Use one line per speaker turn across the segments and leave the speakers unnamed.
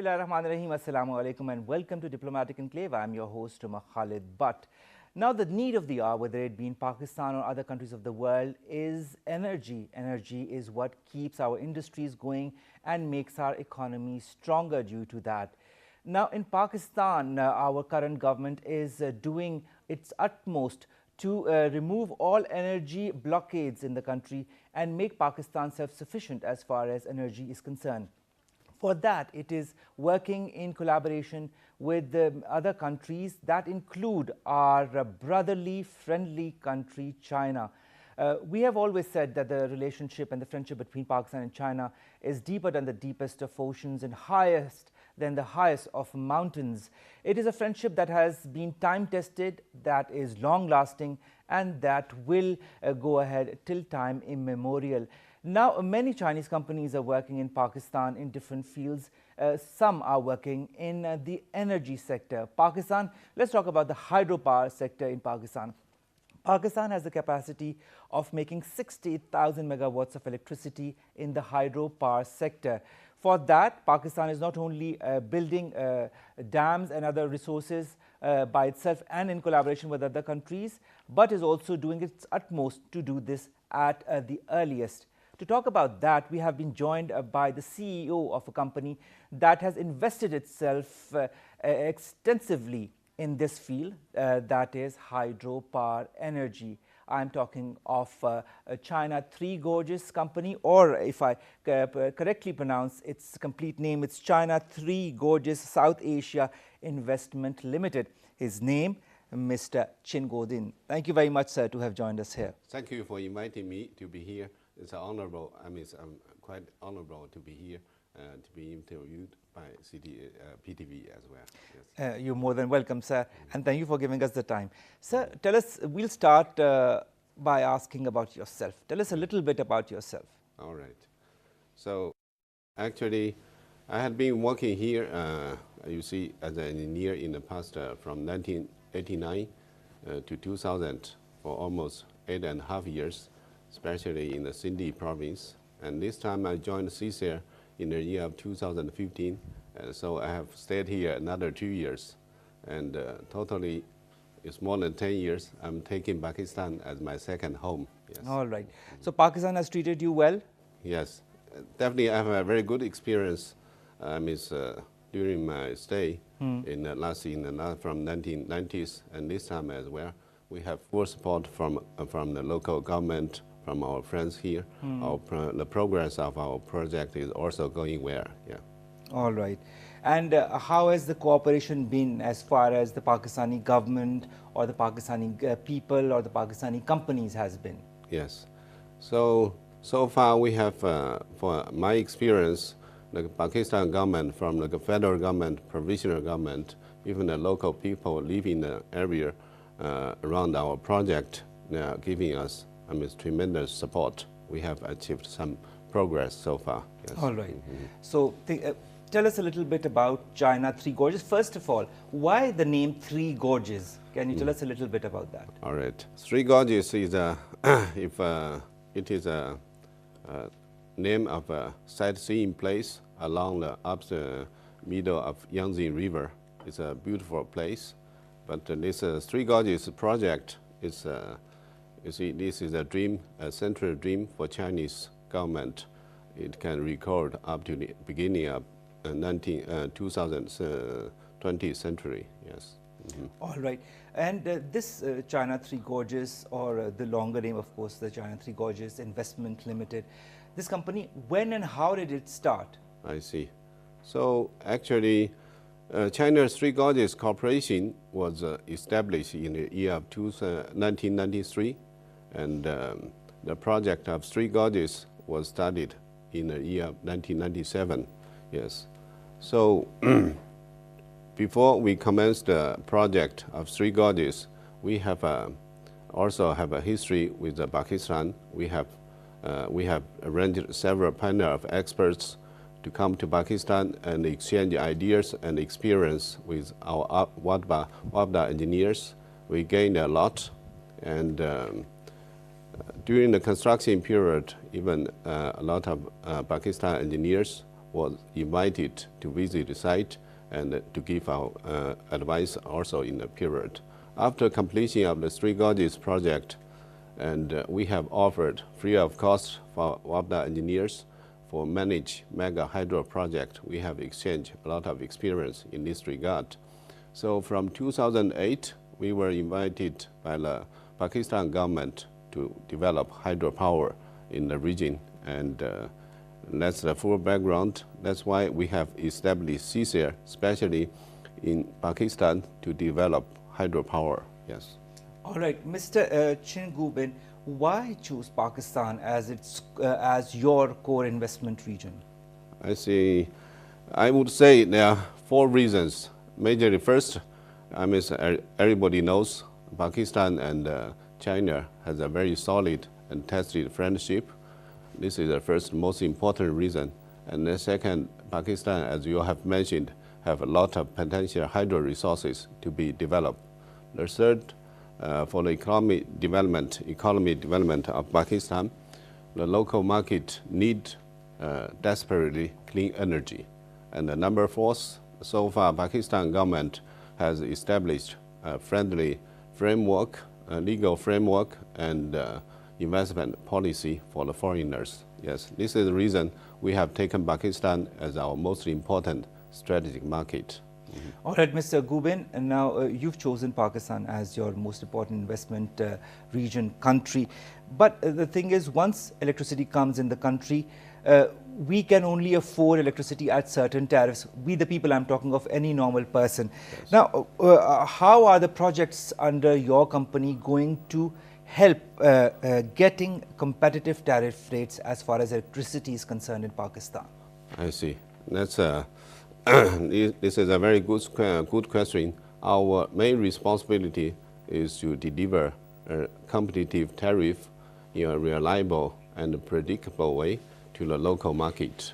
Bismillahirrahmanirrahim. Assalamu alaikum and welcome to Diplomatic Enclave. I am your host, Khalid Butt. Now, the need of the hour, whether it be in Pakistan or other countries of the world, is energy. Energy is what keeps our industries going and makes our economy stronger due to that. Now, in Pakistan, our current government is doing its utmost to remove all energy blockades in the country and make Pakistan self-sufficient as far as energy is concerned. For that, it is working in collaboration with other countries that include our brotherly, friendly country, China. We have always said that the relationship and the friendship between Pakistan and China is deeper than the deepest of oceans and highest than the highest of mountains. It is a friendship that has been time-tested, that is long-lasting, and that will go ahead till time immemorial. Now, many Chinese companies are working in Pakistan in different fields. Some are working in the energy sector. Pakistan, let's talk about the hydropower sector in Pakistan. Pakistan has the capacity of making 60,000 megawatts of electricity in the hydropower sector. For that, Pakistan is not only building dams and other resources by itself and in collaboration with other countries, but is also doing its utmost to do this at the earliest. To talk about that, we have been joined by the CEO of a company that has invested itself extensively in this field, that is hydropower energy. I'm talking of China Three Gorges company, or if I correctly pronounce its complete name, it's China Three Gorges South Asia Investment Limited. His name, Mr. Chin Godin. Thank you very much, sir, to have joined us here.
Thank you for inviting me to be here. It's honorable. I'm quite honorable to be here, to be interviewed by PTV as well. Yes.
You're more than welcome, sir, and thank you for giving us the time. Sir, tell us, we'll start by asking about yourself. Tell us a little bit about yourself.
All right. So, actually, I had been working here, you see, as an engineer in the past from 1989 to 2000 for almost 8.5 years. Especially in the Sindhi province. And this time I joined CSAIL in the year of 2015. So I have stayed here another 2 years. And totally, it's more than 10 years. I'm taking Pakistan as my second home. Yes.
All right. So Pakistan has treated you well?
Yes. Definitely, I have a very good experience during my stay from 1990s and this time as well. We have full support from the local government, from our friends here. The progress of our project is also going well. Yeah.
All right. And how has the cooperation been as far as the Pakistani government or the Pakistani people or the Pakistani companies has been?
Yes. So far we have, for my experience, the Pakistan government, from the federal government, provisional government, even the local people living in the area around our project, they are giving us tremendous support. We have achieved some progress so far. Yes.
All right. So tell us a little bit about China Three Gorges. First of all, why the name Three Gorges? Can you tell us a little bit about that?
All right. Three Gorges is it is a name of a sightseeing place along the middle of Yangtze River. It's a beautiful place. But this Three Gorges project is, you see, this is a dream, a central dream for Chinese government. It can record up to the beginning of 20th century. Yes.
All right. And this China Three Gorges, or the longer name, of course, the China Three Gorges Investment Limited. This company, when and how did it start?
I see. So actually, China's Three Gorges Corporation was established in the year of 1993, and the project of Three Gorges was started in the year of 1997. Yes. So before we commenced the project of Three Gorges, we have also have a history with Pakistan. We have arranged several panel of experts to come to Pakistan and exchange ideas and experience with our WAPDA engineers. We gained a lot, and during the construction period, even a lot of Pakistan engineers was invited to visit the site and to give our advice also in the period. After completion of the Three Gorges project, and we have offered free of cost for WAPDA engineers for manage mega hydro project. We have exchanged a lot of experience in this regard. So from 2008, we were invited by the Pakistan government to develop hydropower in the region, and that's the full background. That's why we have established CSAIL, especially in Pakistan, to develop hydropower. Yes.
All right, Mr. Chin Gubin, why choose Pakistan as your core investment region?
I would say there are 4 reasons. Majorly, first, everybody knows Pakistan and China has a very solid and tested friendship. This is the first most important reason. And the second, Pakistan, as you have mentioned, have a lot of potential hydro resources to be developed. The third, for the economy development of Pakistan, the local market need desperately clean energy. And the number 4, so far Pakistan government has established a friendly framework, a legal framework, and investment policy for the foreigners. Yes, this is the reason we have taken Pakistan as our most important strategic market.
All right, Mr. Gubin, and now you've chosen Pakistan as your most important investment region, country. But the thing is, once electricity comes in the country, we can only afford electricity at certain tariffs. We, the people, I'm talking of any normal person. Yes. Now, how are the projects under your company going to help getting competitive tariff rates as far as electricity is concerned in Pakistan?
I see. That's this is a very good question. Our main responsibility is to deliver a competitive tariff in a reliable and predictable way to the local market.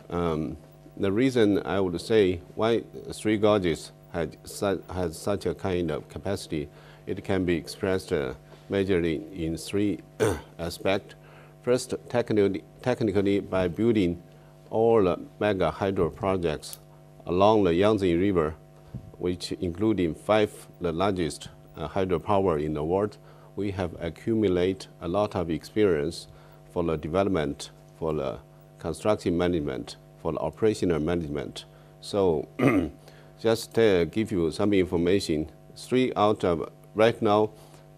The reason I would say why Three Gorges has such a kind of capacity, it can be expressed majorly in 3 aspects. First, technically by building all the mega hydro projects along the Yangtze River, which including 5 the largest hydropower in the world, we have accumulated a lot of experience for the development, for the construction management, for the operational management. So just give you some information, 3 out of, right now,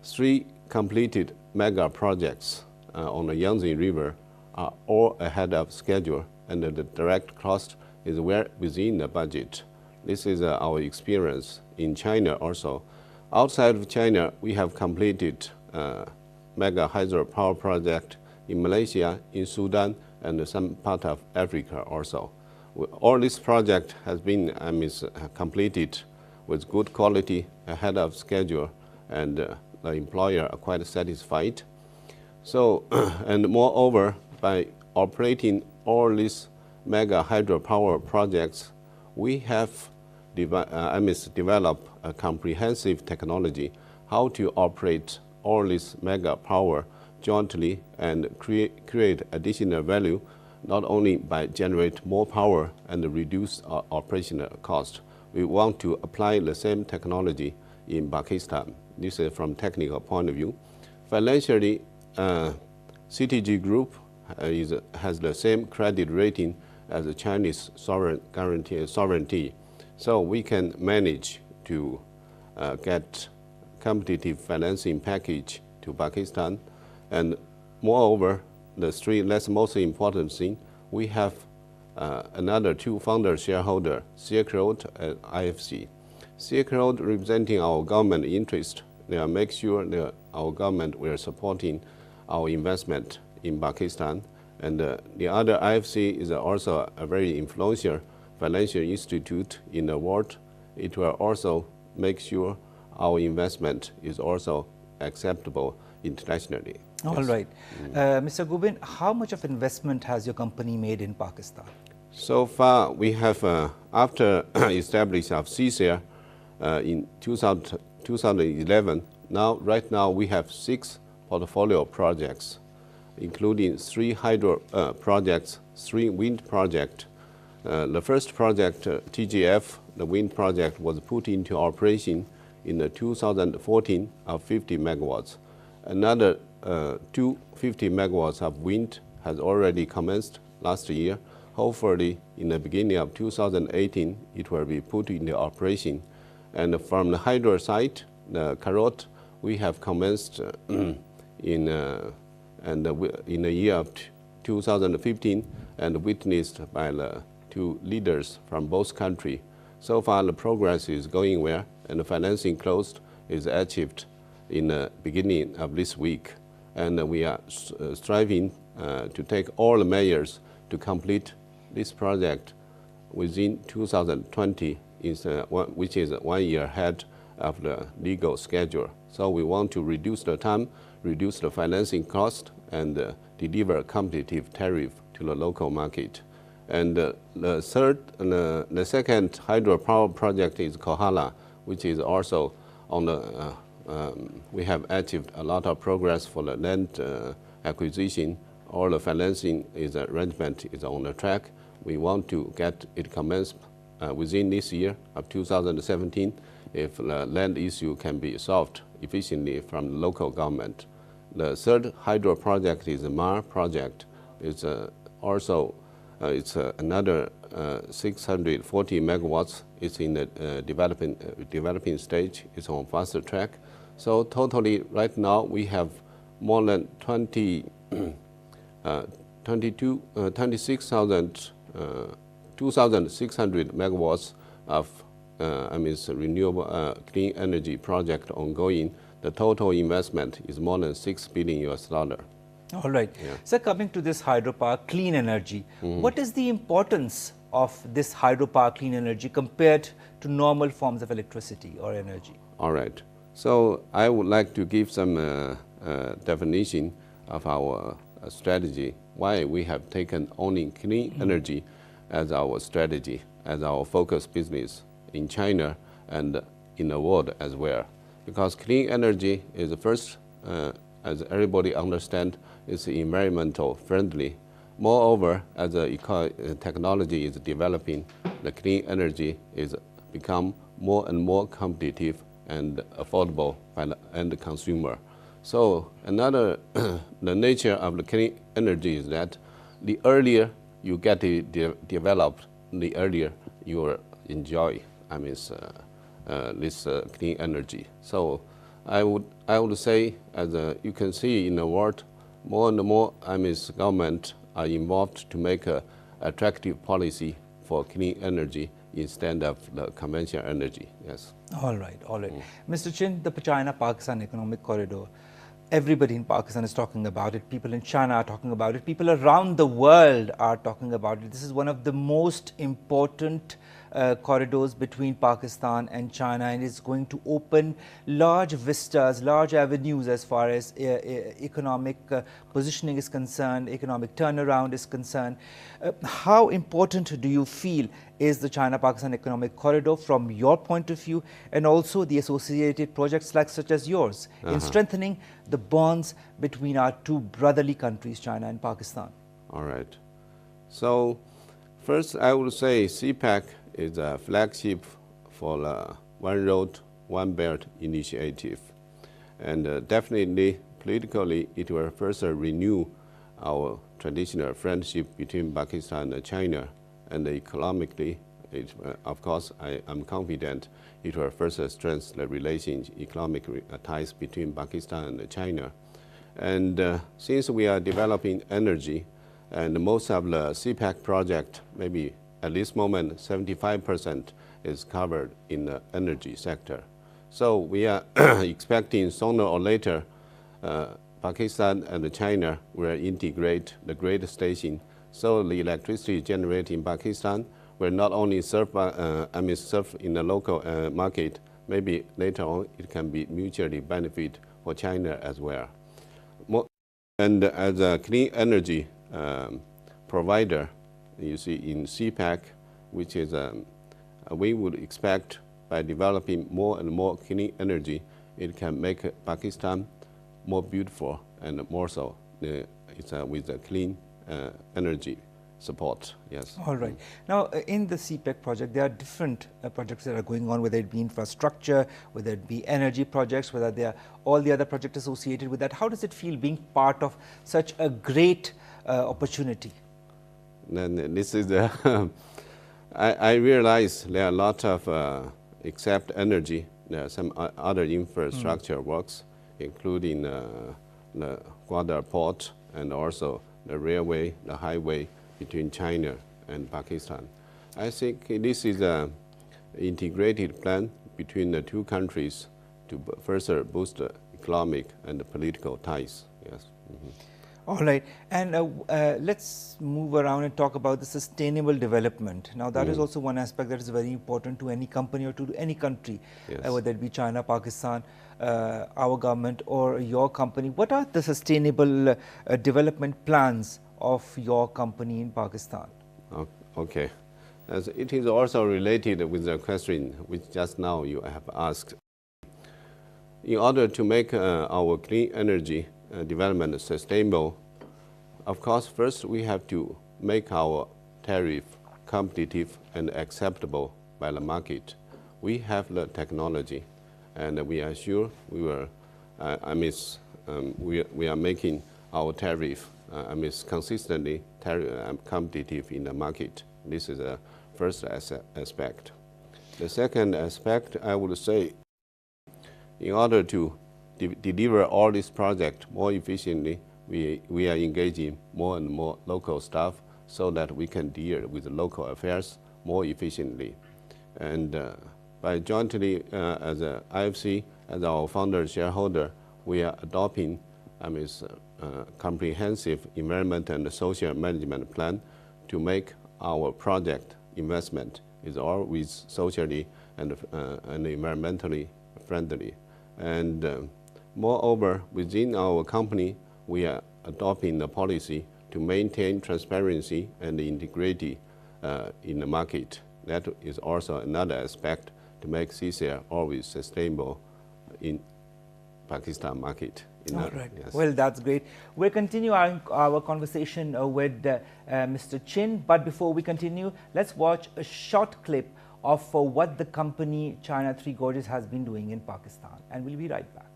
3 completed mega projects on the Yangtze River are all ahead of schedule, and the direct cost is well within the budget. This is our experience in China also. Outside of China, we have completed mega hydropower project in Malaysia, in Sudan, and some part of Africa also. All this project has been completed with good quality, ahead of schedule, and the employer are quite satisfied. So, and moreover, by operating all these mega hydropower projects, we have developed a comprehensive technology how to operate all this mega power jointly and create additional value, not only by generate more power and reduce our operational cost. We want to apply the same technology in Pakistan. This is from technical point of view. Financially, CTG Group has the same credit rating as the Chinese sovereignty. So we can manage to get competitive financing package to Pakistan. And moreover, that's most important thing, we have another 2 founder shareholder, Silk Road and IFC. Silk Road representing our government interest. They make sure that our government will supporting our investment in Pakistan. And the other IFC is also a very influential financial institute in the world. It will also make sure our investment is also acceptable internationally.
All yes. Right. Mr. Gubin, how much of investment has your company made in Pakistan?
So far, we have, after establishment of CSAIL in 2011, right now we have 6 portfolio projects, including 3 hydro projects, 3 wind projects, The first project, TGF, the wind project, was put into operation in 2014 of 50 megawatts. Another 250 megawatts of wind has already commenced last year. Hopefully, in the beginning of 2018, it will be put into operation. And from the hydro side, the Carrot, we have commenced in the year of 2015 and witnessed by the two leaders from both countries. So far, the progress is going well, and the financing closed is achieved in the beginning of this week. And we are striving to take all the measures to complete this project within 2020, which is 1 year ahead of the legal schedule. So we want to reduce the time, reduce the financing cost, and deliver a competitive tariff to the local market. And the second hydropower project is Kohala, which is also on the, we have achieved a lot of progress for the land acquisition. All the financing arrangement is on the track. We want to get it commenced within this year of 2017 if the land issue can be solved efficiently from the local government. The third hydro project is the Mar project. It's also it's another 640 megawatts. It's in the developing stage. It's on faster track. So totally, right now we have more than 2,600 megawatts of renewable clean energy project ongoing. The total investment is more than $6 billion.
All right.
Yeah.
So coming to this hydropower clean energy, what is the importance of this hydropower clean energy compared to normal forms of electricity or energy?
All right. So I would like to give some definition of our strategy, why we have taken only clean energy as our strategy, as our focus business in China and in the world as well. Because clean energy is the first, as everybody understands, is environmental friendly. Moreover, as the technology is developing, the clean energy is become more and more competitive and affordable by the end consumer. So another, the nature of the clean energy is that the earlier you get it developed, the earlier you will enjoy this clean energy. So I would say, as you can see in the world, more and more government are involved to make an attractive policy for clean energy instead of the conventional energy. Yes.
All right, all right. Mr. Chin, the China-Pakistan Economic Corridor, everybody in Pakistan is talking about it. People in China are talking about it. People around the world are talking about it. This is one of the most important corridors between Pakistan and China, and it's going to open large vistas, large avenues as far as economic positioning is concerned, economic turnaround is concerned. How important do you feel is the China-Pakistan Economic Corridor from your point of view, and also the associated projects like such as yours in strengthening the bonds between our two brotherly countries, China and Pakistan?
All right. So first I would say CPEC is a flagship for the One Road, One Belt initiative. And definitely, politically, it will further renew our traditional friendship between Pakistan and China. And economically, of course, I am confident it will further strengthen the economic ties between Pakistan and China. And since we are developing energy, and most of the CPEC project, maybe at this moment, 75% is covered in the energy sector. So we are expecting sooner or later, Pakistan and China will integrate the grid station. So the electricity generated in Pakistan will not only serve in the local market, maybe later on it can be mutually benefit for China as well. And as a clean energy provider, you see in CPEC, which is we would expect by developing more and more clean energy, it can make Pakistan more beautiful and more so. It's with a clean energy support. Yes.
All right. Now, in the CPEC project, there are different projects that are going on, whether it be infrastructure, whether it be energy projects, whether they are all the other projects associated with that. How does it feel being part of such a great opportunity?
Then this is the I realize there are a lot of except energy. There are some other infrastructure works, including the Gwadar port and also the railway, the highway between China and Pakistan. I think this is an integrated plan between the two countries to further boost the economic and political ties. Yes.
All right, and let's move around and talk about the sustainable development. Now, that is also one aspect that is very important to any company or to any country, whether it be China, Pakistan, our government or your company. What are the sustainable development plans of your company in Pakistan?
Okay. As it is also related with the question which just now you have asked. In order to make our clean energy development sustainable, of course, first we have to make our tariff competitive and acceptable by the market. We have the technology, and we are sure we will. We are making our tariff consistently competitive in the market. This is the first aspect. The second aspect, I would say, in order to deliver all this project more efficiently, we are engaging more and more local staff so that we can deal with local affairs more efficiently. And by jointly as a IFC, as our founder shareholder, we are adopting comprehensive environment and social management plan to make our project investment is always socially and environmentally friendly. And moreover, within our company, we are adopting the policy to maintain transparency and integrity in the market. That is also another aspect to make CSAIL always sustainable in Pakistan market.
All right. Yes. Well, that's great. We'll continue our conversation with Mr. Chin. But before we continue, let's watch a short clip of what the company China Three Gorges has been doing in Pakistan. And we'll be right back.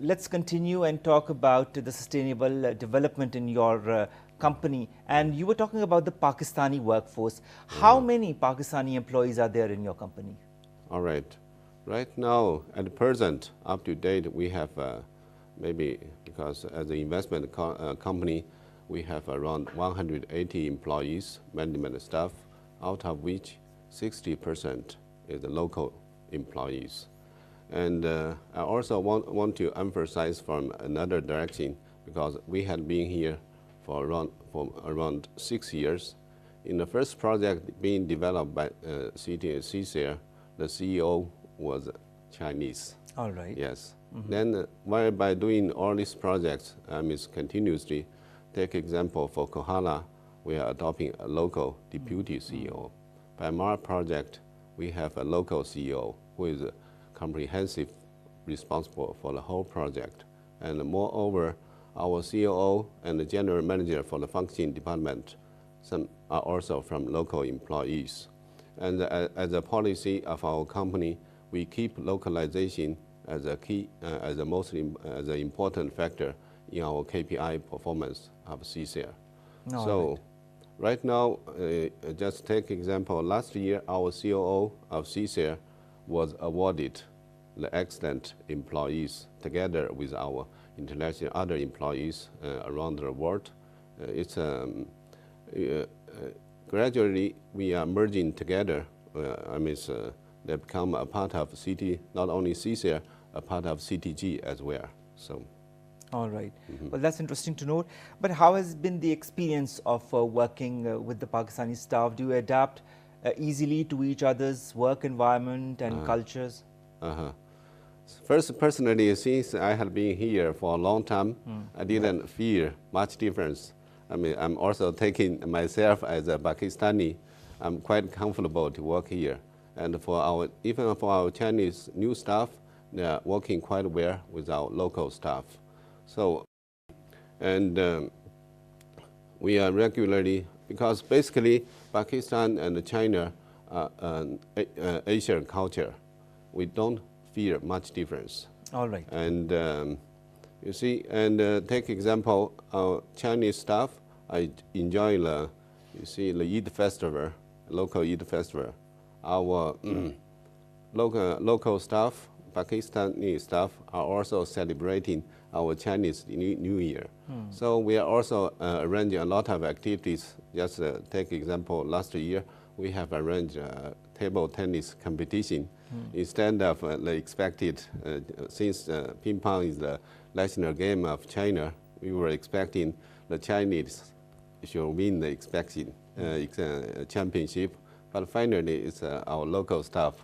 Let's continue and talk about the sustainable development in your company. And you were talking about the Pakistani workforce. How many Pakistani employees are there in your company?
All right. Right now, at present, up to date, we have maybe, because as an investment company, we have around 180 employees, management staff, out of which 60% is the local employees. And I also want to emphasize from another direction, because we had been here for around 6 years. In the first project being developed by CSAIL, the CEO was Chinese.
All right.
Yes. Then while by doing all these projects, continuously, take example for Kohala, we are adopting a local deputy CEO. By Mar project, we have a local CEO who is comprehensive responsible for the whole project. And moreover, our COO and the general manager for the functioning department, some are also from local employees. And as a policy of our company, we keep localization as a key, as an important factor in our KPI performance of CSAIL. So right now, just take example, last year our COO of CSAIL was awarded the excellent employees together with our international other employees around the world. Gradually we are merging together. They become a part of CT, not only CSAIL, a part of CTG as well. So.
All right. Well, that's interesting to know. But how has been the experience of working with the Pakistani staff? Do you adapt easily to each other's work environment and cultures?
First, personally, since I had been here for a long time, I didn't feel much difference. I mean, I'm also taking myself as a Pakistani. I'm quite comfortable to work here. And even for our Chinese new staff, they are working quite well with our local staff. So, and we are regularly, because basically Pakistan and China are Asian culture. We don't feel much difference.
All right.
And you see, and take example, our Chinese staff, I enjoy the Eid festival, local Eid festival. Our local staff, Pakistani staff, are also celebrating our Chinese New Year. So we are also arranging a lot of activities. Just take example, last year we have arranged a table tennis competition. Instead of the expected, since ping pong is the national game of China, we were expecting the Chinese should win the expected championship. But finally, it's our local staff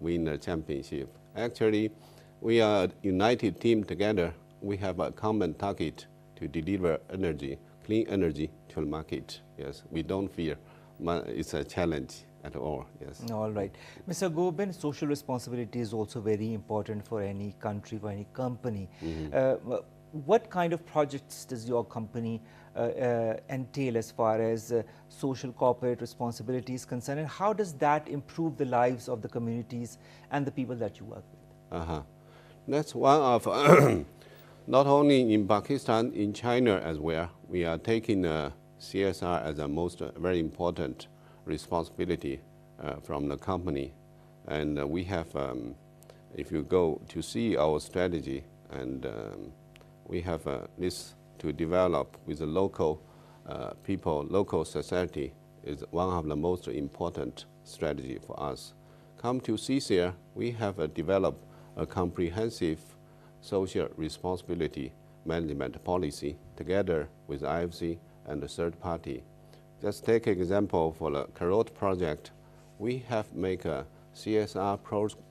win the championship. Actually, we are a united team together. We have a common target to deliver energy, clean energy to the market. Yes, we don't fear. It's a challenge at all, yes.
All right. Mr. Gobind, social responsibility is also very important for any country, for any company. What kind of projects does your company entail as far as social corporate responsibility is concerned, and how does that improve the lives of the communities and the people that you work with?
That's one of, not only in Pakistan, in China as well, we are taking CSR as a very important responsibility from the company. And we have, if you go to see our strategy, and we have this to develop with the local people, local society is one of the most important strategy for us. Come to CSAIL, we have developed a comprehensive social responsibility management policy together with IFC and the third party. Just take an example for the Karot project. We have made a CSR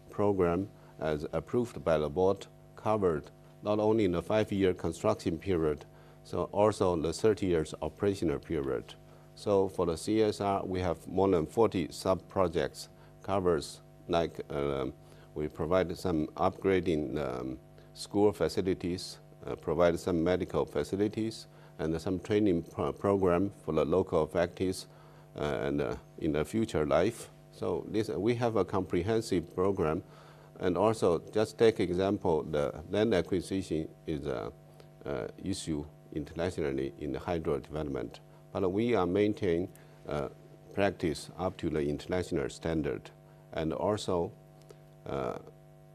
program as approved by the board, covered not only in the 5-year construction period, so also the 30 years operational period. So for the CSR, we have more than 40 sub-projects covers, like we provide some upgrading school facilities, provide some medical facilities, and some training program for the local faculties and in the future life. So we have a comprehensive program. And also, just take example, the land acquisition is an issue internationally in the hydro development. But we are maintaining practice up to the international standard. And also,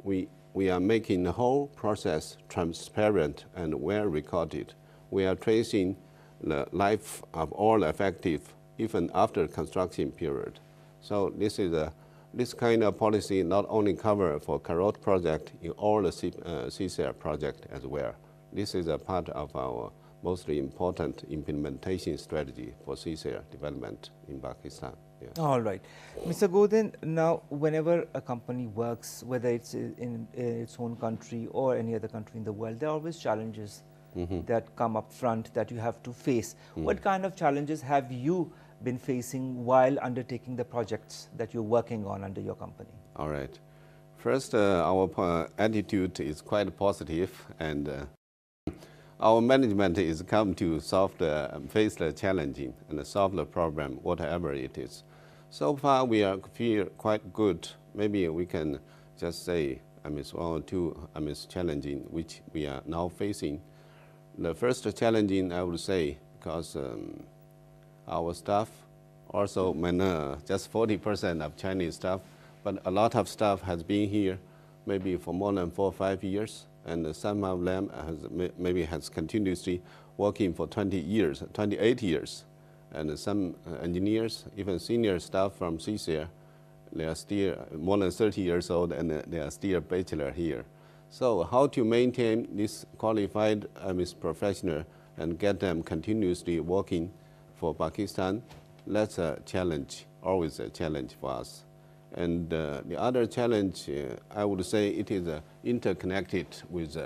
we are making the whole process transparent and well recorded. We are tracing the life of all affected, even after construction period. So this kind of policy not only cover for Karot project, in all the CSAIL project as well. This is a part of our most important implementation strategy for CSAIL development in Pakistan. Yeah.
All right. Mr. Godin, now whenever a company works, whether it's in its own country or any other country in the world, there are always challenges that come up front that you have to face. What kind of challenges have you been facing while undertaking the projects that you're working on under your company?
All right. First, our attitude is quite positive, and our management is come to face the challenging and solve the problem, whatever it is. So far, we feel quite good. Maybe we can just say, one or two challenging, which we are now facing. The first challenging, I would say, because our staff also, just 40% of Chinese staff, but a lot of staff has been here maybe for more than 4 or 5 years, and some of them has continuously working for 20 years, 28 years. And some engineers, even senior staff from CSAIL, they are still more than 30 years old, and they are still bachelor here. So how to maintain this qualified professional and get them continuously working for Pakistan, that's a challenge, always a challenge for us. And the other challenge, I would say it is interconnected with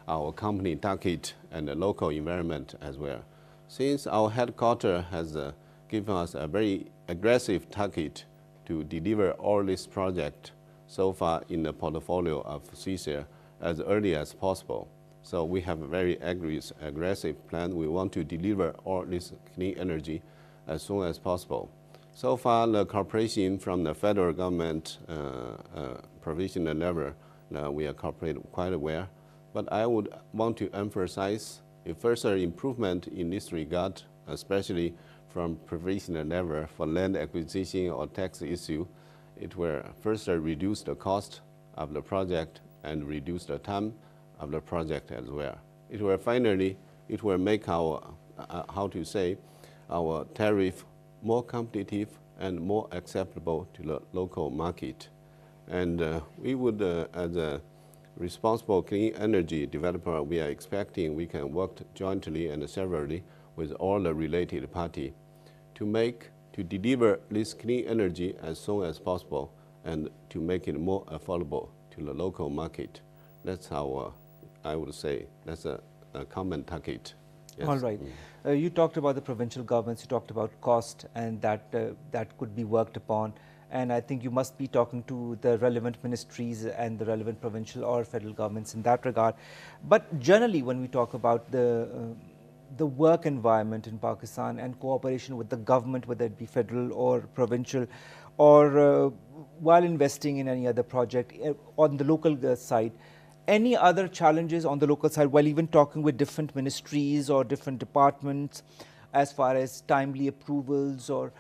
our company target and the local environment as well. Since our headquarters has given us a very aggressive target to deliver all this project so far in the portfolio of CSAIL as early as possible. So we have a very aggressive plan. We want to deliver all this clean energy as soon as possible. So far, the cooperation from the federal government provisional level, we are cooperating quite well. But I would want to emphasize a further improvement in this regard, especially from provisional level for land acquisition or tax issue. It will further reduce the cost of the project and reduce the time of the project as well. It will finally, it will make our, our tariff more competitive and more acceptable to the local market. And we would, as a responsible clean energy developer, we are expecting we can work jointly and severally with all the related parties to deliver this clean energy as soon as possible and to make it more affordable to the local market. That's how I would say that's a common target. Yes.
All right. You talked about the provincial governments, you talked about cost, and that could be worked upon. And I think you must be talking to the relevant ministries and the relevant provincial or federal governments in that regard. But generally, when we talk about the work environment in Pakistan and cooperation with the government, whether it be federal or provincial, or while investing in any other project on the local side, any other challenges on the local side while even talking with different ministries or different departments as far as timely approvals or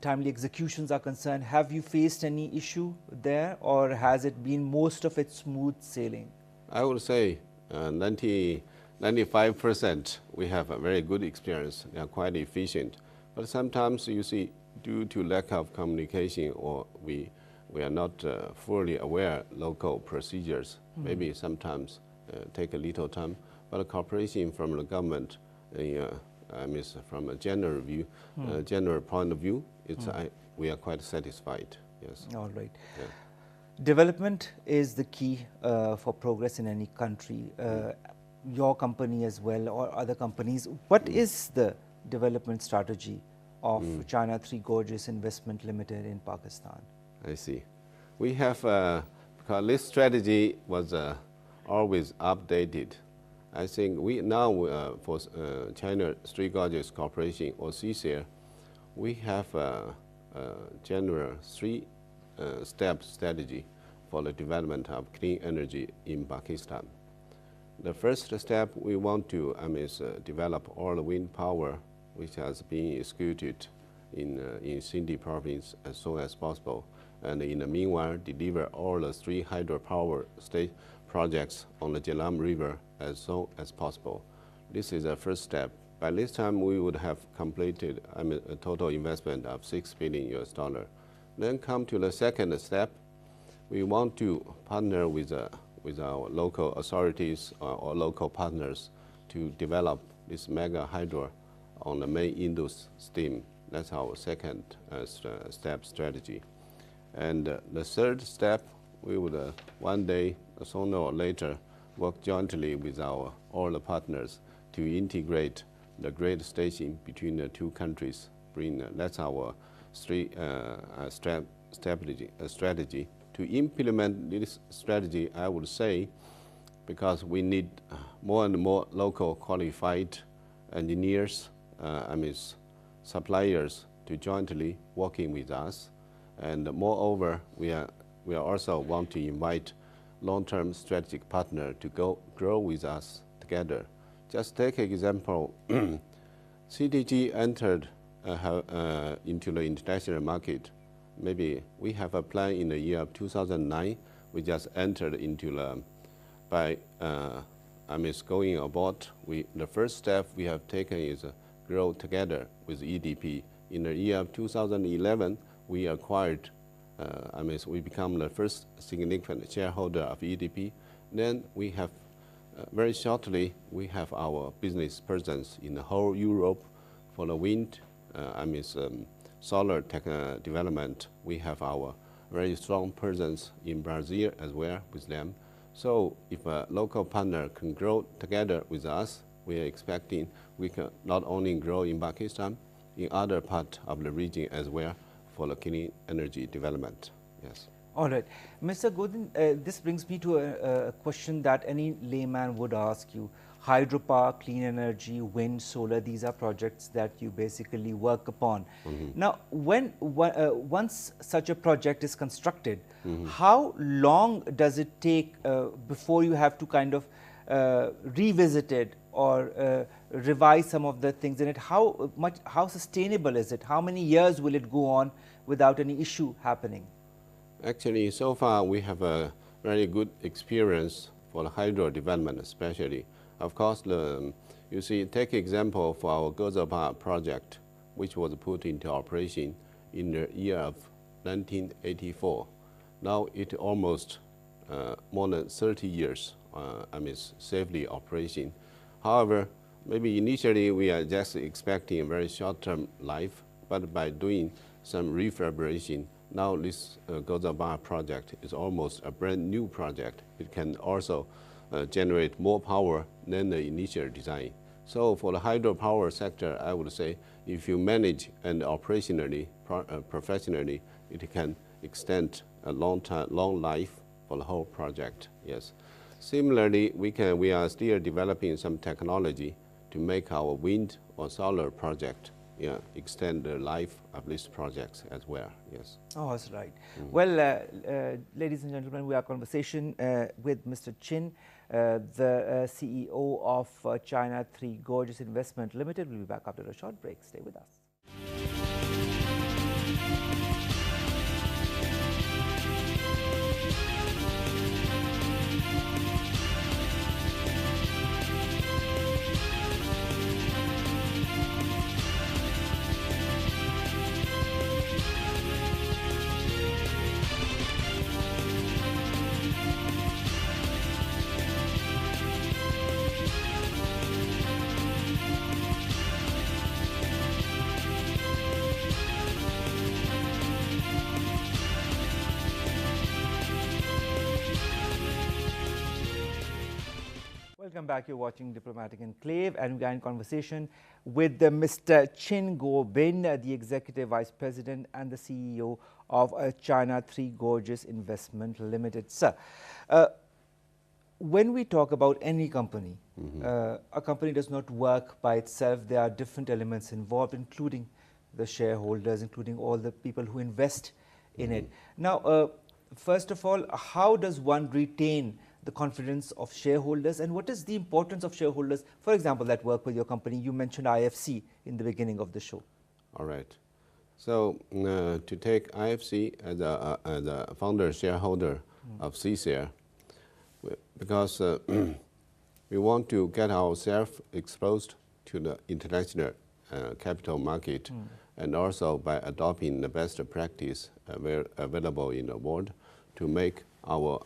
timely executions are concerned? Have you faced any issue there, or has it been most of it smooth sailing?
I would say 95% we have a very good experience. They are quite efficient. But sometimes you see, due to lack of communication or we are not fully aware local procedures, maybe sometimes take a little time. But cooperation from the government, from a general view, general point of view, we are quite satisfied. Yes.
All right.
Yeah.
Development is the key for progress in any country. Your company as well, or other companies. What is the development strategy of China Three Gorges Investment Limited in Pakistan?
I see. We have, because this strategy was always updated. I think we now, for China Three Gorges Corporation, or CSAIL, we have a general three-step strategy for the development of clean energy in Pakistan. The first step, we want to develop all the wind power which has been executed in Sindh province as soon as possible. And in the meanwhile, deliver all the 3 hydropower state projects on the Jhelum River as soon as possible. This is the first step. By this time, we would have completed a total investment of $6 billion. Then come to the second step. We want to partner with our local authorities or local partners to develop this mega hydro on the main Indus stream. That's our second step strategy. And the third step, we would one day, sooner or later, work jointly with all the partners to integrate the grid station between the 2 countries. That's our strategy. To implement this strategy, I would say, because we need more and more local qualified engineers, suppliers to jointly working with us. And moreover, we also want to invite long-term strategic partner to grow with us together. Just take an example. CTG entered into the international market. Maybe we have a plan in the year of 2009. We just entered into the, going aboard. The first step we have taken is grow together with EDP. In the year of 2011, we acquired, we become the first significant shareholder of EDP. Then we have, very shortly, we have solar tech development, we have our very strong presence in Brazil as well with them. So if a local partner can grow together with us, we are expecting we can not only grow in Pakistan, in other parts of the region as well for the clean energy development. Yes.
All right. Mr. Godin, this brings me to a question that any layman would ask you. Hydropower, clean energy, wind, solar, these are projects that you basically work upon. Now, once such a project is constructed, how long does it take before you have to kind of revisit it or revise some of the things in it? How sustainable is it? How many years will it go on without any issue happening?
Actually, so far we have a very good experience for the hydro development, especially. Of course, you see, take example for our Gozaba project, which was put into operation in the year of 1984. Now it almost more than 30 years, safely operation. However, maybe initially we are just expecting a very short-term life, but by doing some refurbishing, now this Gozaba project is almost a brand new project. It can also generate more power than the initial design. So for the hydropower sector, I would say if you manage and operationally, professionally, it can extend a long life for the whole project. Yes. Similarly, we are still developing some technology to make our wind or solar project extend the life of these projects as well. Yes.
Oh, that's right. Well, ladies and gentlemen, we are conversation with Mr. Chin, the CEO of China 3 Gorgeous Investment Limited. We'll be back after a short break. Stay with us. Welcome back. You're watching Diplomatic Enclave, and we are in conversation with Mr. Chin Go-bin, the Executive Vice President and the CEO of China 3 Gorgeous Investment Limited. Sir, when we talk about any company, a company does not work by itself. There are different elements involved, including the shareholders, including all the people who invest in it. Now, first of all, how does one retain the confidence of shareholders, and what is the importance of shareholders, for example, that work with your company? You mentioned IFC in the beginning of the show.
All right. So to take IFC as a founder shareholder of CSAIL, because we want to get ourselves exposed to the international capital market, and also by adopting the best practice available in the world to make our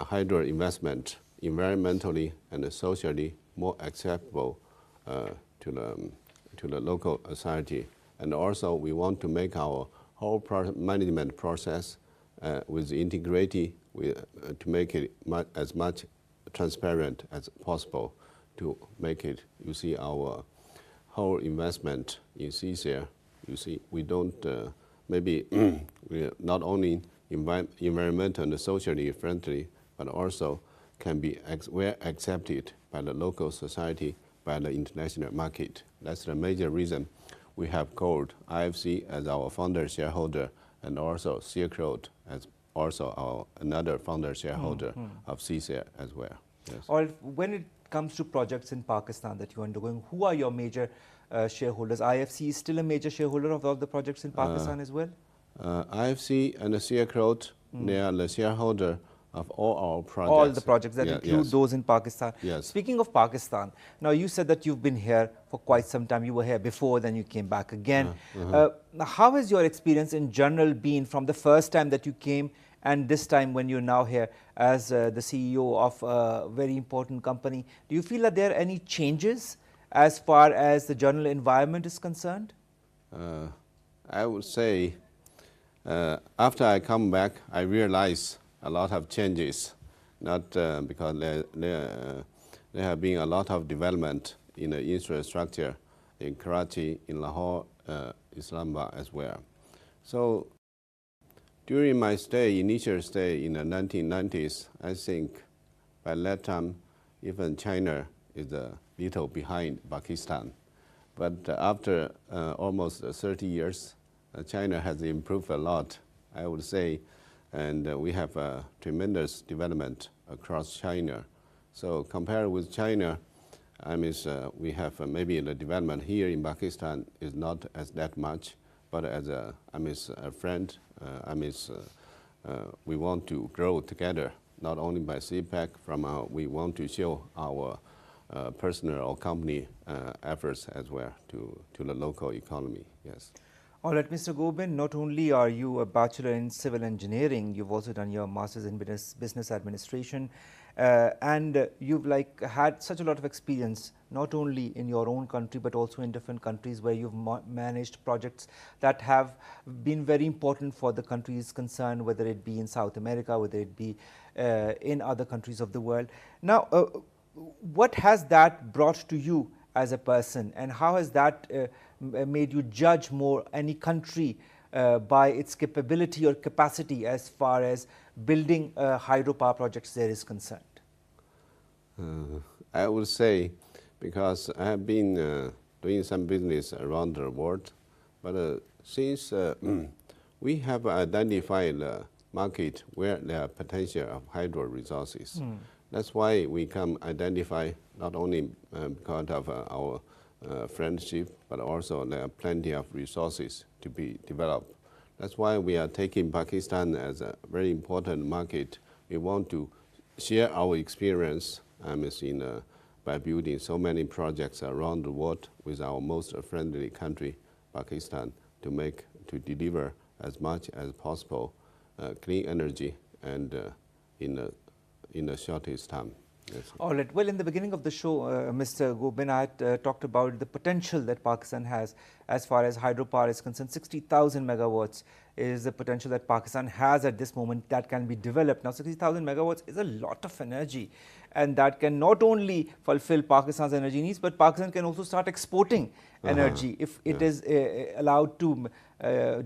hydro investment environmentally and socially more acceptable to the local society. And also we want to make our whole management process with integrity to make it as much transparent as possible, to make it, you see, our whole investment in CSAIL, you see, we don't, maybe we not only environmental and socially friendly, but also can be well accepted by the local society, by the international market. That's the major reason we have called IFC as our founder shareholder, and also Silk Road as also another founder shareholder of CSAIL as well. Yes.
Or when it comes to projects in Pakistan that you're undergoing, who are your major shareholders? IFC is still a major shareholder of all the projects in Pakistan as well?
IFC and the Silk Road, they are the shareholder of all our projects.
All the projects that include those in Pakistan.
Yes.
Speaking of Pakistan, now you said that you've been here for quite some time. You were here before, then you came back again. How has your experience in general been from the first time that you came and this time when you're now here as the CEO of a very important company? Do you feel that there are any changes as far as the general environment is concerned?
I would say after I come back, I realize a lot of changes, not because there have been a lot of development in the infrastructure in Karachi, in Lahore, Islamabad as well. So during my initial stay in the 1990s, I think by that time, even China is a little behind Pakistan. But after almost 30 years, China has improved a lot, I would say, and we have a tremendous development across China. So compared with China, we have maybe the development here in Pakistan is not as that much, but as a friend, we want to grow together, not only by CPEC, we want to show our personal or company efforts as well to the local economy, yes.
All right, Mr. Gobin, not only are you a bachelor in civil engineering, you've also done your master's in business administration, and you've had such a lot of experience, not only in your own country, but also in different countries where you've managed projects that have been very important for the countries concerned, whether it be in South America, whether it be in other countries of the world. Now, what has that brought to you as a person, and how has that made you judge more any country by its capability or capacity as far as building hydropower projects there is concerned?
I would say, because I have been doing some business around the world, but since we have identified the market where there are potential of hydro resources, that's why we can identify not only because of our friendship, but also there are plenty of resources to be developed. That's why we are taking Pakistan as a very important market. We want to share our experience by building so many projects around the world with our most friendly country, Pakistan, to deliver as much as possible clean energy and in the shortest time. Yes.
All right. Well, in the beginning of the show, Mr. Gobin, I had talked about the potential that Pakistan has as far as hydropower is concerned. 60,000 megawatts is the potential that Pakistan has at this moment that can be developed. Now, 60,000 megawatts is a lot of energy, and that can not only fulfill Pakistan's energy needs, but Pakistan can also start exporting energy if it is allowed to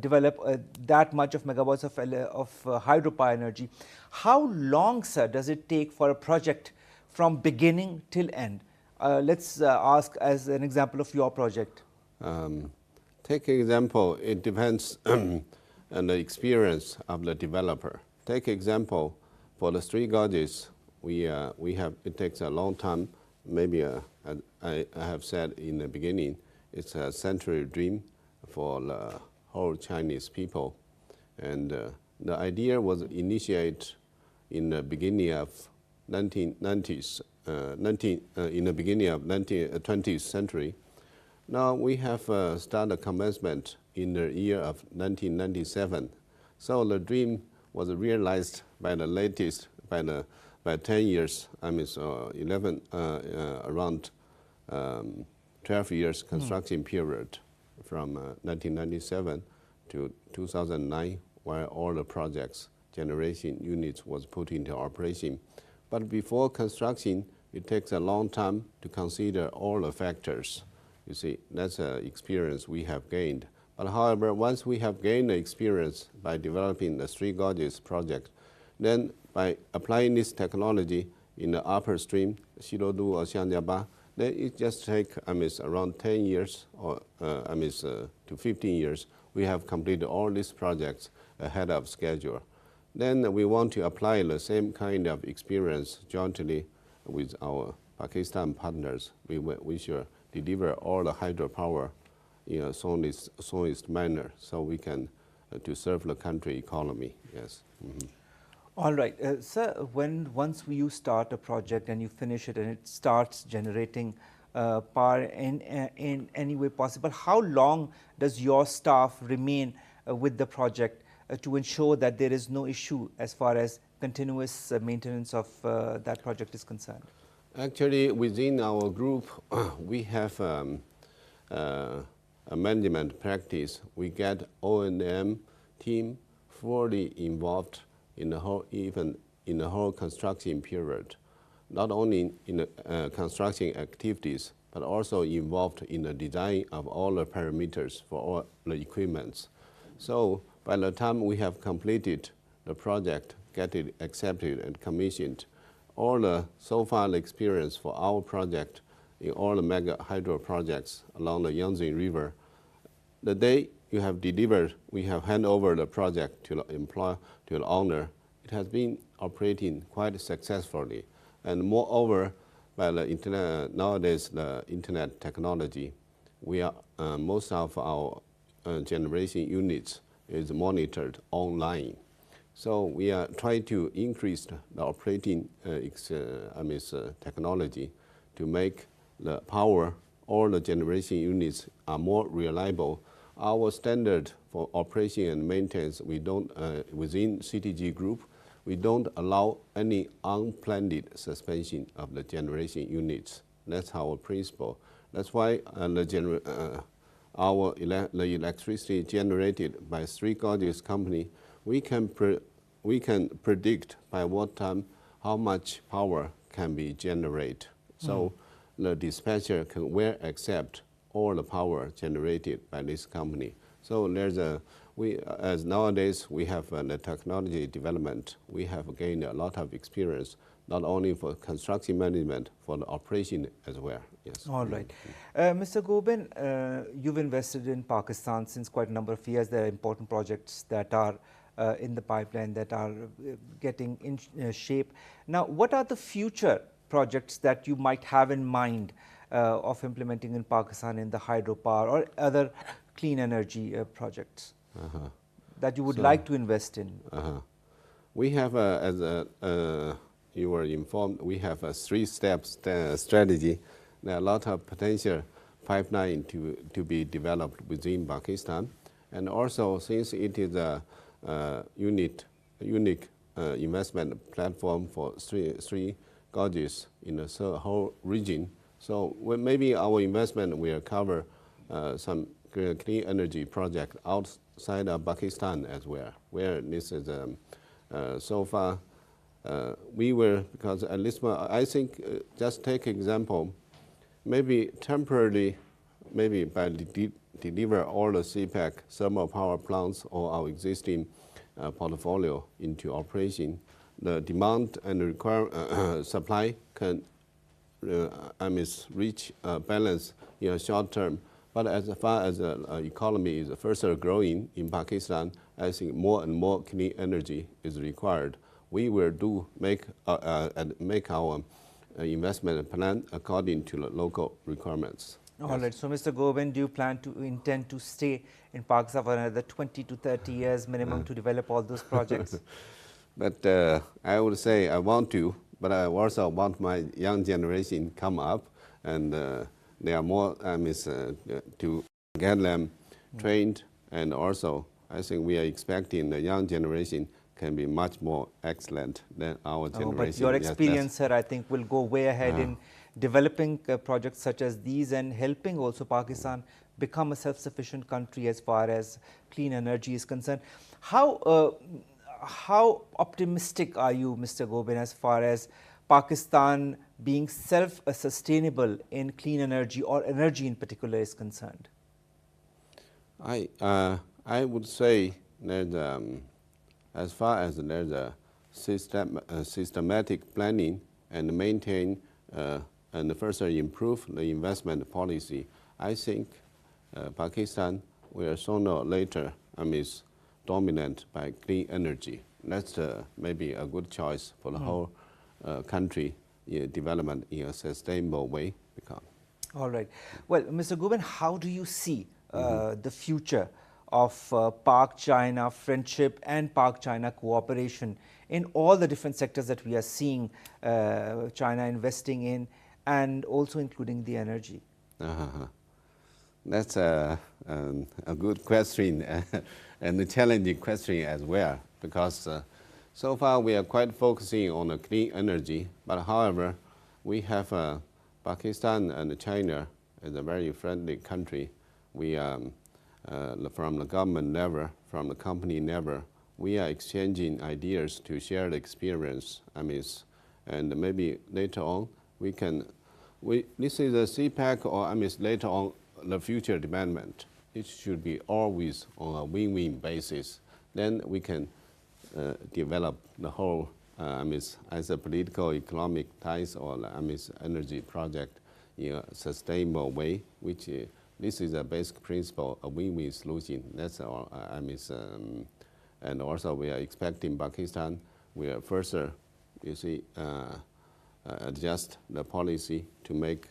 develop that much of megawatts of hydropower energy. How long, sir, does it take for a project from beginning till end? Let's ask as an example of your project.
Take an example, it depends on the experience of the developer. Take example, for the Three Gorges, it takes a long time. Maybe I have said in the beginning, it's a century dream for the whole Chinese people. And the idea was initiated in the beginning of 1990s, in the beginning of 20th century. Now we have started commencement in the year of 1997. So the dream was realized by the latest, by 10 years, around 12 years construction period from 1997 to 2009, where all the projects generation units was put into operation. But before construction, it takes a long time to consider all the factors. You see, that's an experience we have gained. But however, once we have gained the experience by developing the Three Gorges project, then by applying this technology in the upper stream, Shirodu or Xianjiaba, then it just takes around 10 years or to 15 years. We have completed all these projects ahead of schedule. Then we want to apply the same kind of experience jointly with our Pakistan partners. We should deliver all the hydropower in a soonest manner so we can to serve the country economy. Yes. Mm-hmm.
All right, sir. Once you start a project and you finish it and it starts generating power in any way possible, how long does your staff remain with the project to ensure that there is no issue as far as continuous maintenance of that project is concerned?
Actually, within our group, we have management practice, we get O&M team fully involved in the whole, even in the whole construction period, not only in the construction activities, but also involved in the design of all the parameters for all the equipments. So by the time we have completed the project, get it accepted and commissioned, all the so far the experience for our project in all the mega hydro projects along the Yangtze River, the day you have delivered, we have handed over the project to the owner. It has been operating quite successfully, and moreover, by the internet, nowadays the internet technology, we are most of our generation units is monitored online. So we are trying to increase the operating technology to make the power, all the generation units are more reliable. Our standard for operation and maintenance, we don't, within CTG group, we don't allow any unplanned suspension of the generation units. That's our principle. That's why the electricity generated by Three Gorges company, we can predict by what time how much power can be generated. So the dispatcher can well accept all the power generated by this company. So there's as nowadays we have the technology development, we have gained a lot of experience, not only for construction management, for the operation as well. Yes.
All right. Mr. Goben, you've invested in Pakistan since quite a number of years. There are important projects that are in the pipeline that are getting in shape. Now, what are the future projects that you might have in mind of implementing in Pakistan in the hydropower or other clean energy projects that you would like to invest in?
We have, as you were informed, we have a three-step strategy. There are a lot of potential pipeline to be developed within Pakistan. And also, since it is a unique investment platform for three Gorges in the whole region, so maybe our investment will cover some clean energy project outside of Pakistan as well, where this is so far we were, because at least I think just take example, maybe temporarily, maybe by deliver all the CPAC thermal power plants or our existing portfolio into operation, the demand and supply can reach balance in a short term. But as far as the economy is further growing in Pakistan, I think more and more clean energy is required. We will make our investment plan according to the local requirements.
All right. So, Mr. Goben, do you intend to stay in Pakistan for another 20 to 30 years minimum to develop all those projects?
But I would say I want to, but I also want my young generation come up, and there are more to get them trained, and also I think we are expecting the young generation can be much more excellent than our generation.
But your experience, sir, I think will go way ahead in developing projects such as these and helping also Pakistan become a self-sufficient country as far as clean energy is concerned. How optimistic are you, Mr. Goben, as far as Pakistan being self-sustainable in clean energy or energy in particular is concerned?
I would say that as far as there's a systematic planning and maintain and further improve the investment policy, I think Pakistan will sooner or later dominant by clean energy. That's maybe a good choice for the whole country development in a sustainable way.
All right. Well, Mr. Goben, how do you see the future of Pak-China friendship and Pak-China cooperation in all the different sectors that we are seeing China investing in, and also including the energy?
That's a good question and a challenging question as well, because so far we are quite focusing on the clean energy, but however, we have Pakistan and China as a very friendly country. we from the government level, from the company level, we are exchanging ideas to share the experience. And maybe later on we can. This is a CPEC, or later on the future development. It should be always on a win-win basis. Then we can develop the whole as a political, economic ties or energy project in a sustainable way, which this is a basic principle, a win-win solution. That's all. And also we are expecting Pakistan will further, adjust the policy to make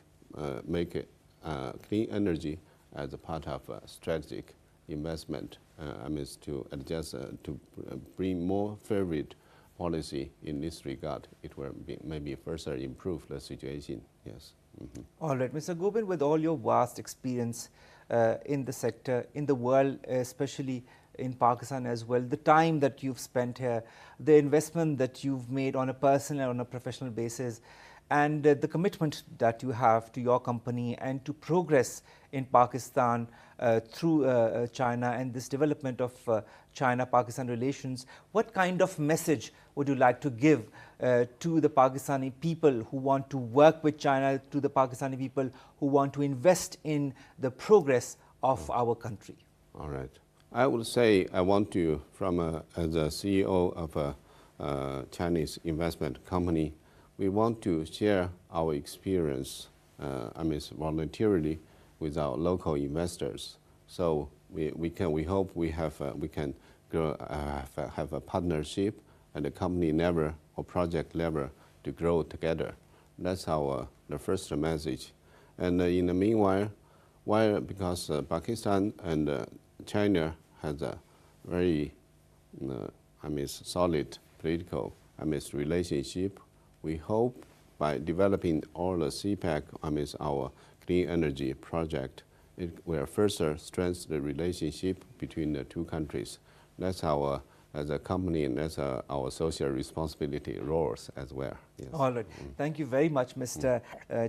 clean energy as a part of a strategic investment. To adjust to bring more favorite policy in this regard. It will maybe further improve the situation. Yes. Mm-hmm.
All right, Mr. Gobin, with all your vast experience in the sector, in the world, especially in Pakistan as well, the time that you've spent here, the investment that you've made on a personal, on a professional basis, and the commitment that you have to your company and to progress in Pakistan through China and this development of China-Pakistan relations, what kind of message would you like to give to the Pakistani people who want to work with China, to the Pakistani people who want to invest in the progress of our country?
All right. I would say I want to, as a CEO of a Chinese investment company, we want to share our experience, voluntarily with our local investors. So we hope we can grow, have a partnership at the company level or project level to grow together. That's the first message. And in the meanwhile, because Pakistan and China has a very solid political relationship, we hope by developing all the CPEC, our clean energy project, it will further strengthen the relationship between the two countries. That's as a company, and that's our social responsibility roles as well. Yes.
All right. Thank you very much, Mr.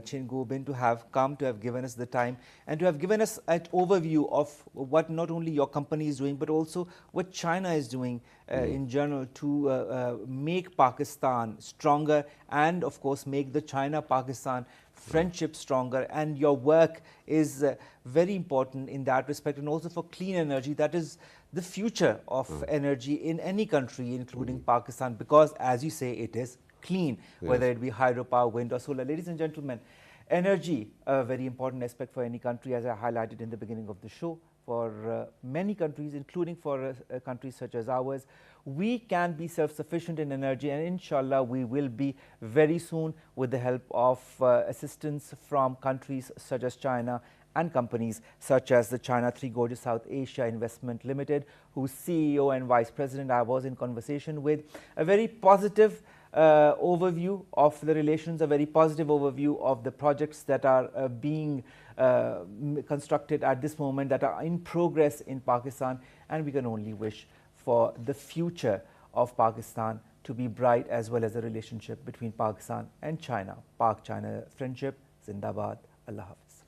Chin Gobin, to have come, to have given us the time, and to have given us an overview of what not only your company is doing, but also what China is doing in general to make Pakistan stronger and, of course, make the China-Pakistan friendship stronger. And your work is very important in that respect, and also for clean energy. That is the future of energy in any country, including Pakistan, because, as you say, it is clean, whether it be hydropower, wind or solar. Ladies and gentlemen, energy, a very important aspect for any country, as I highlighted in the beginning of the show. For many countries, including for countries such as ours, we can be self-sufficient in energy, and inshallah we will be very soon with the help of assistance from countries such as China and companies such as the China Three Gorges South Asia Investment Limited, whose CEO and Vice President I was in conversation with. A very positive overview of the relations, a very positive overview of the projects that are being constructed at this moment, that are in progress in Pakistan, and we can only wish for the future of Pakistan to be bright, as well as the relationship between Pakistan and China. Pak-China friendship, Zindabad, Allah Hafiz.